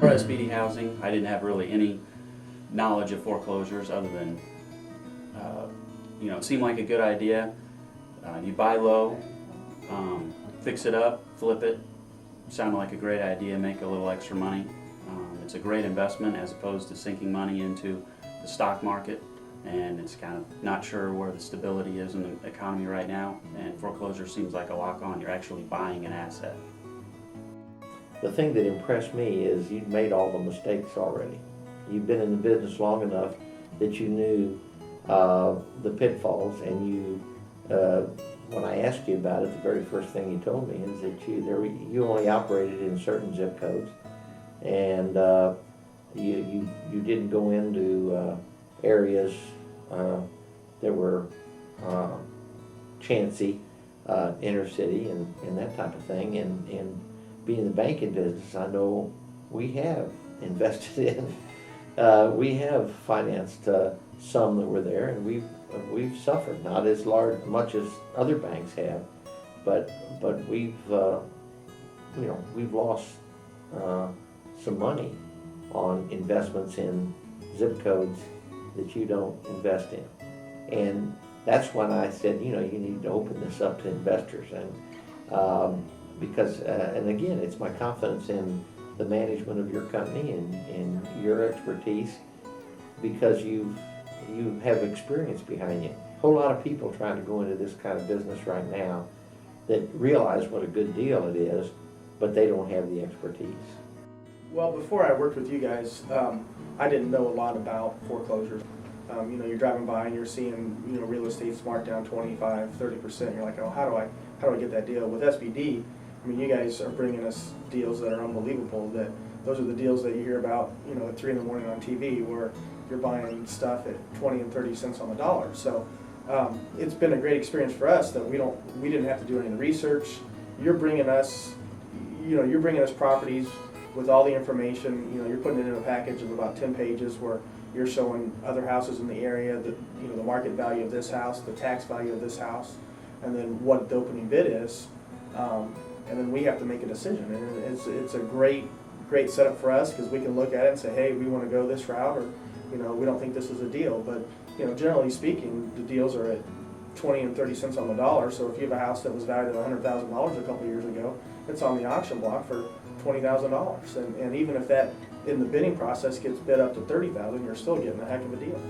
For SBD housing, I didn't have really any knowledge of foreclosures other than, it seemed like a good idea. You buy low, fix it up, flip it. Sounded like a great idea, make a little extra money. It's a great investment as opposed to sinking money into the stock market, and it's kind of not sure where the stability is in the economy right now, and foreclosure seems like a lock-on. You're actually buying an asset. The thing that impressed me is you'd made all the mistakes already. You've been in the business long enough that you knew the pitfalls, and when I asked you about it, the very first thing you told me is that you only operated in certain zip codes, and you didn't go into areas that were chancy, inner city, and that type of thing. And being in the banking business, I know we have invested in, we have financed some that were there, and we've suffered, not as much as other banks have, but we've lost some money on investments in zip codes that you don't invest in. And that's when I said, you need to open this up to investors, and because and again, it's my confidence in the management of your company and your expertise, because you have experience behind you. A whole lot of people trying to go into this kind of business right now that realize what a good deal it is, but they don't have the expertise. Well, before I worked with you guys, I didn't know a lot about foreclosures. You're driving by and you're seeing, real estate's marked down 25, 30%. You're like, oh, how do I get that deal? With SBD, you guys are bringing us deals that are unbelievable. That those are the deals that you hear about, at 3 in the morning on TV, where you're buying stuff at 20 and 30 cents on the dollar. So it's been a great experience for us that we didn't have to do any of the research. You're bringing us properties with all the information. You're putting it in a package of about 10 pages where you're showing other houses in the area, the market value of this house, the tax value of this house, and then what the opening bid is. And then we have to make a decision, and it's a great setup for us, because we can look at it and say, hey, we want to go this route, or we don't think this is a deal. But generally speaking, the deals are at 20 and 30 cents on the dollar. So if you have a house that was valued at $100,000 a couple of years ago, it's on the auction block for $20,000, and even if that in the bidding process gets bid up to $30,000, you're still getting a heck of a deal.